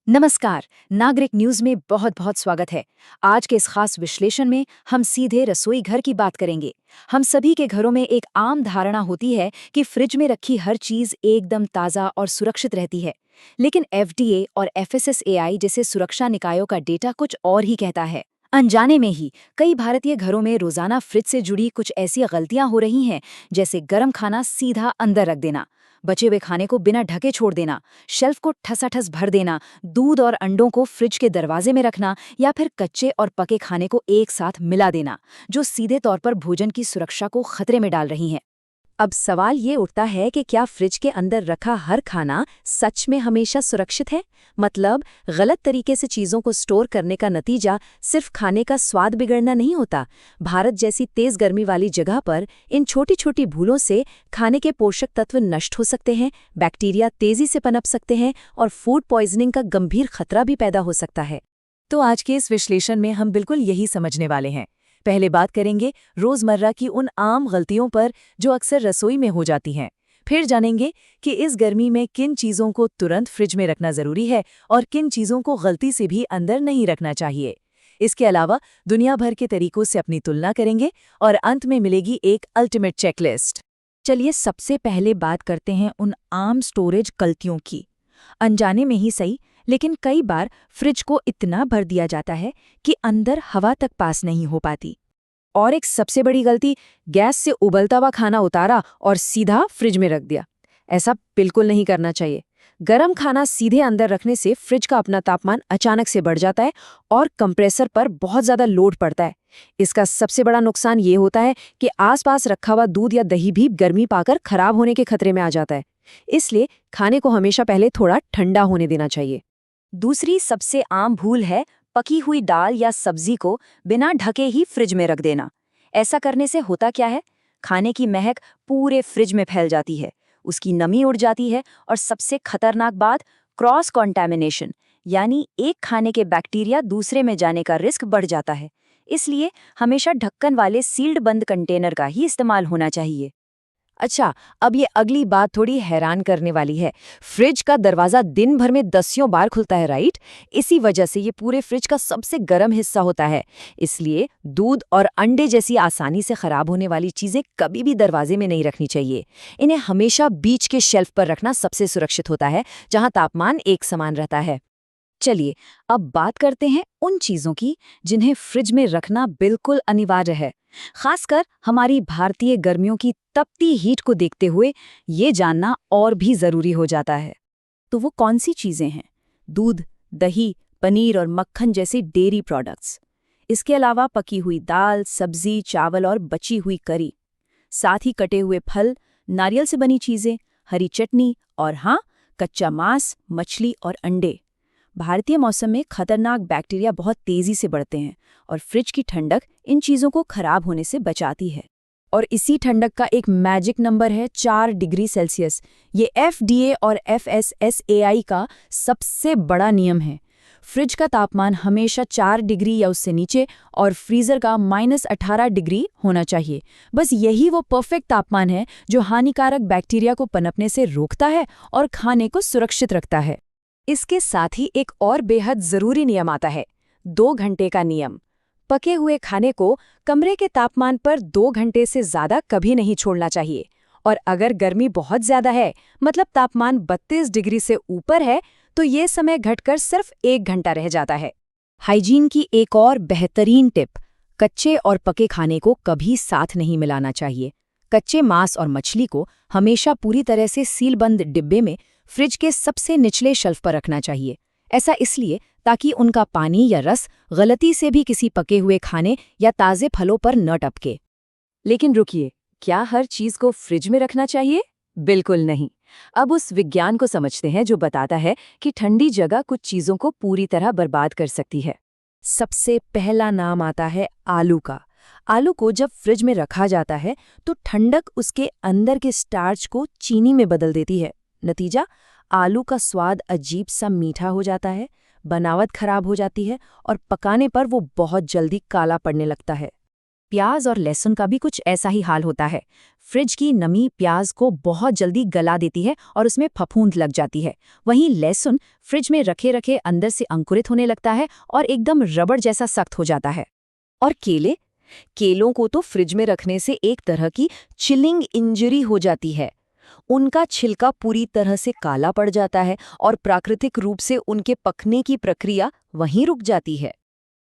नमस्कार। नागरिक न्यूज में बहुत बहुत स्वागत है। आज के इस खास विश्लेषण में हम सीधे रसोई घर की बात करेंगे। हम सभी के घरों में एक आम धारणा होती है कि फ्रिज में रखी हर चीज एकदम ताज़ा और सुरक्षित रहती है। लेकिन एफडीए और एफएसएसएआई जैसे सुरक्षा निकायों का डेटा कुछ और ही कहता है। अनजाने में ही कई भारतीय घरों में रोजाना फ्रिज से जुड़ी कुछ ऐसी गलतियां हो रही हैं, जैसे गर्म खाना सीधा अंदर रख देना, बचे हुए खाने को बिना ढके छोड़ देना, शेल्फ को ठसाठस भर देना, दूध और अंडों को फ्रिज के दरवाजे में रखना या फिर कच्चे और पके खाने को एक साथ मिला देना, जो सीधे तौर पर भोजन की सुरक्षा को खतरे में डाल रही हैं। अब सवाल ये उठता है कि क्या फ्रिज के अंदर रखा हर खाना सच में हमेशा सुरक्षित है? मतलब गलत तरीके से चीज़ों को स्टोर करने का नतीजा सिर्फ खाने का स्वाद बिगड़ना नहीं होता। भारत जैसी तेज़ गर्मी वाली जगह पर इन छोटी छोटी भूलों से खाने के पोषक तत्व नष्ट हो सकते हैं, बैक्टीरिया तेज़ी से पनप सकते हैं और फूड पॉइजनिंग का गंभीर खतरा भी पैदा हो सकता है। तो आज के इस विश्लेषण में हम बिल्कुल यही समझने वाले हैं। पहले बात करेंगे रोजमर्रा की उन आम गलतियों पर जो अक्सर रसोई में हो जाती हैं। फिर जानेंगे कि इस गर्मी में किन चीज़ों को तुरंत फ्रिज में रखना ज़रूरी है और किन चीज़ों को गलती से भी अंदर नहीं रखना चाहिए। इसके अलावा दुनिया भर के तरीकों से अपनी तुलना करेंगे और अंत में मिलेगी एक अल्टीमेट चेकलिस्ट। चलिए सबसे पहले बात करते हैं उन आम स्टोरेज गलतियों की। अनजाने में ही सही, लेकिन कई बार फ्रिज को इतना भर दिया जाता है कि अंदर हवा तक पास नहीं हो पाती। और एक सबसे बड़ी गलती, गैस से उबलता हुआ खाना उतारा और सीधा फ्रिज में रख दिया। ऐसा बिल्कुल नहीं करना चाहिए। गरम खाना सीधे अंदर रखने से फ्रिज का अपना तापमान अचानक से बढ़ जाता है और कंप्रेसर पर बहुत ज़्यादा लोड पड़ता है। इसका सबसे बड़ा नुकसान ये होता है कि आसपास रखा हुआ दूध या दही भी गर्मी पाकर खराब होने के खतरे में आ जाता है। इसलिए खाने को हमेशा पहले थोड़ा ठंडा होने देना चाहिए। दूसरी सबसे आम भूल है पकी हुई दाल या सब्जी को बिना ढके ही फ्रिज में रख देना। ऐसा करने से होता क्या है? खाने की महक पूरे फ्रिज में फैल जाती है, उसकी नमी उड़ जाती है और सबसे खतरनाक बात, क्रॉस कॉन्टैमिनेशन, यानी एक खाने के बैक्टीरिया दूसरे में जाने का रिस्क बढ़ जाता है। इसलिए हमेशा ढक्कन वाले सील्ड बंद कंटेनर का ही इस्तेमाल होना चाहिए। अच्छा, अब ये अगली बात थोड़ी हैरान करने वाली है। फ्रिज का दरवाज़ा दिन भर में दसियों बार खुलता है, राइट? इसी वजह से ये पूरे फ्रिज का सबसे गर्म हिस्सा होता है। इसलिए दूध और अंडे जैसी आसानी से खराब होने वाली चीज़ें कभी भी दरवाजे में नहीं रखनी चाहिए। इन्हें हमेशा बीच के शेल्फ पर रखना सबसे सुरक्षित होता है, जहाँ तापमान एक समान रहता है। चलिए अब बात करते हैं उन चीज़ों की जिन्हें फ्रिज में रखना बिल्कुल अनिवार्य है। खासकर हमारी भारतीय गर्मियों की तपती हीट को देखते हुए ये जानना और भी ज़रूरी हो जाता है। तो वो कौन सी चीज़ें हैं? दूध, दही, पनीर और मक्खन जैसे डेयरी प्रोडक्ट्स। इसके अलावा पकी हुई दाल, सब्जी, चावल और बची हुई करी। साथ ही कटे हुए फल, नारियल से बनी चीज़ें, हरी चटनी और हाँ, कच्चा मांस, मछली और अंडे। भारतीय मौसम में खतरनाक बैक्टीरिया बहुत तेजी से बढ़ते हैं और फ्रिज की ठंडक इन चीज़ों को खराब होने से बचाती है। और इसी ठंडक का एक मैजिक नंबर है 4 डिग्री सेल्सियस। ये एफडीए और एफएसएसएआई का सबसे बड़ा नियम है। फ्रिज का तापमान हमेशा 4 डिग्री या उससे नीचे और फ्रीजर का -18 डिग्री होना चाहिए। बस यही वो परफेक्ट तापमान है जो हानिकारक बैक्टीरिया को पनपने से रोकता है और खाने को सुरक्षित रखता है। इसके साथ ही एक और बेहद ज़रूरी नियम आता है, 2 घंटे का नियम। पके हुए खाने को कमरे के तापमान पर 2 घंटे से ज़्यादा कभी नहीं छोड़ना चाहिए। और अगर गर्मी बहुत ज़्यादा है, मतलब तापमान 32 डिग्री से ऊपर है, तो ये समय घटकर सिर्फ 1 घंटा रह जाता है। हाइजीन की एक और बेहतरीन टिप, कच्चे और पके खाने को कभी साथ नहीं मिलाना चाहिए। कच्चे मांस और मछली को हमेशा पूरी तरह से सीलबंद डिब्बे में फ्रिज के सबसे निचले शेल्फ पर रखना चाहिए। ऐसा इसलिए ताकि उनका पानी या रस गलती से भी किसी पके हुए खाने या ताज़े फलों पर न टपके। लेकिन रुकिए, क्या हर चीज़ को फ्रिज में रखना चाहिए? बिल्कुल नहीं। अब उस विज्ञान को समझते हैं जो बताता है कि ठंडी जगह कुछ चीज़ों को पूरी तरह बर्बाद कर सकती है। सबसे पहला नाम आता है आलू का। आलू को जब फ्रिज में रखा जाता है तो ठंडक उसके अंदर के स्टार्च को चीनी में बदल देती है। नतीजा, आलू का स्वाद अजीब सा मीठा हो जाता है, बनावट खराब हो जाती है और पकाने पर वो बहुत जल्दी काला पड़ने लगता है। प्याज और लहसुन का भी कुछ ऐसा ही हाल होता है। फ्रिज की नमी प्याज को बहुत जल्दी गला देती है और उसमें फफूंद लग जाती है। वहीं लहसुन फ्रिज में रखे रखे अंदर से अंकुरित होने लगता है और एकदम रबड़ जैसा सख्त हो जाता है। और केलों को तो फ्रिज में रखने से एक तरह की चिलिंग इंजरी हो जाती है। उनका छिलका पूरी तरह से काला पड़ जाता है और प्राकृतिक रूप से उनके पकने की प्रक्रिया वहीं रुक जाती है।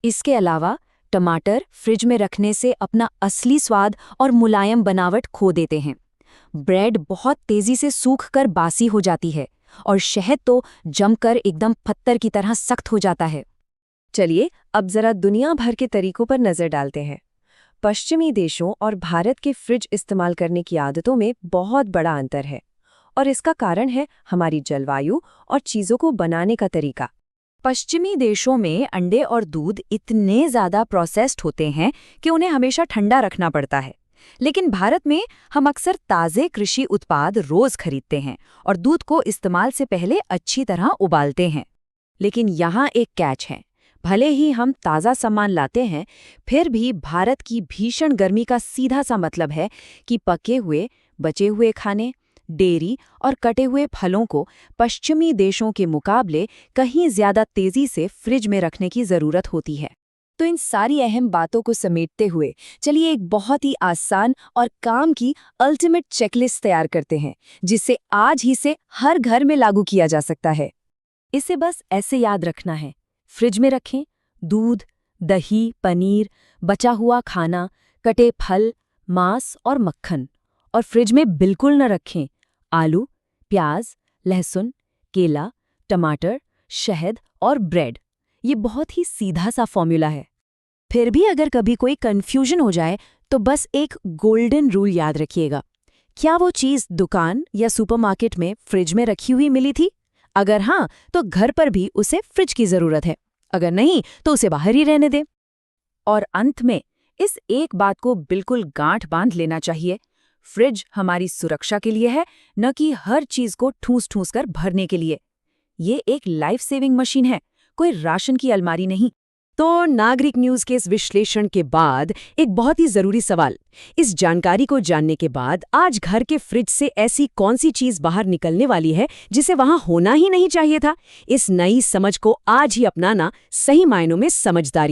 इसके अलावा टमाटर फ्रिज में रखने से अपना असली स्वाद और मुलायम बनावट खो देते हैं। ब्रेड बहुत तेजी से सूख कर बासी हो जाती है और शहद तो जमकर एकदम पत्थर की तरह सख्त हो जाता है। चलिए अब जरा दुनिया भर के तरीकों पर नजर डालते हैं। पश्चिमी देशों और भारत के फ्रिज इस्तेमाल करने की आदतों में बहुत बड़ा अंतर है और इसका कारण है हमारी जलवायु और चीज़ों को बनाने का तरीका। पश्चिमी देशों में अंडे और दूध इतने ज़्यादा प्रोसेस्ड होते हैं कि उन्हें हमेशा ठंडा रखना पड़ता है। लेकिन भारत में हम अक्सर ताज़े कृषि उत्पाद रोज़ खरीदते हैं और दूध को इस्तेमाल से पहले अच्छी तरह उबालते हैं। लेकिन यहाँ एक कैच है, भले ही हम ताज़ा सामान लाते हैं, फिर भी भारत की भीषण गर्मी का सीधा सा मतलब है कि पके हुए, बचे हुए खाने, डेयरी और कटे हुए फलों को पश्चिमी देशों के मुकाबले कहीं ज़्यादा तेज़ी से फ्रिज में रखने की ज़रूरत होती है। तो इन सारी अहम बातों को समेटते हुए चलिए एक बहुत ही आसान और काम की अल्टीमेट चेकलिस्ट तैयार करते हैं, जिसे आज ही से हर घर में लागू किया जा सकता है। इसे बस ऐसे याद रखना है, फ्रिज में रखें दूध, दही, पनीर, बचा हुआ खाना, कटे फल, मांस और मक्खन। और फ्रिज में बिल्कुल न रखें आलू, प्याज, लहसुन, केला, टमाटर, शहद और ब्रेड। ये बहुत ही सीधा सा फॉर्मूला है। फिर भी अगर कभी कोई कंफ्यूजन हो जाए तो बस एक गोल्डन रूल याद रखिएगा। क्या वो चीज़ दुकान या सुपरमार्केट में फ्रिज में रखी हुई मिली थी? अगर हाँ, तो घर पर भी उसे फ्रिज की ज़रूरत है। अगर नहीं, तो उसे बाहर ही रहने दें। और अंत में इस एक बात को बिल्कुल गांठ बांध लेना चाहिए, फ्रिज हमारी सुरक्षा के लिए है, न कि हर चीज़ को ठूस-ठूस कर भरने के लिए। ये एक लाइफ सेविंग मशीन है, कोई राशन की अलमारी नहीं। तो नागरिक न्यूज़ के इस विश्लेषण के बाद एक बहुत ही ज़रूरी सवाल। इस जानकारी को जानने के बाद आज घर के फ्रिज से ऐसी कौन सी चीज़ बाहर निकलने वाली है जिसे वहां होना ही नहीं चाहिए था? इस नई समझ को आज ही अपनाना सही मायनों में समझदारी